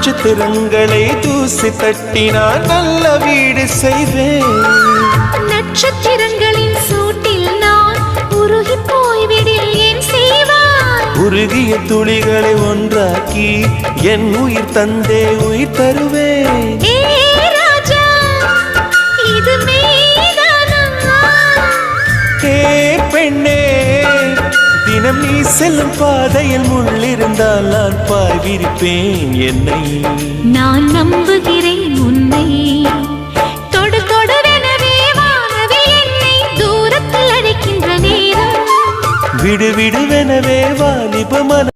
நட்சத்திரங்களை தூசி தட்டினால் நல்ல வீடு செய்வேன். நட்சத்திரங்களின் சூட்டில் நான் உருகி போய்விடில் ஏன் செய்வாய்? உருகிய துளிகளை ஒன்றாக்கி என் உயிர் தந்தே உயிர் தருவேன். ஏ ராஜா, இது மெய்தானா? ஏ பெண்ணே, தினம் நீ செல்லும் பாதையில் முள்ளிருந்தால் நான் பாய் விரிப்பேன் என்னை. நான் நம்புகிறேன் உன்னை. தொடு தொடுவெனவே வானவில் என்னை தூரத்தில் அழைக்கின்ற நேரம். விடு விடுவெனவே வாலிப மன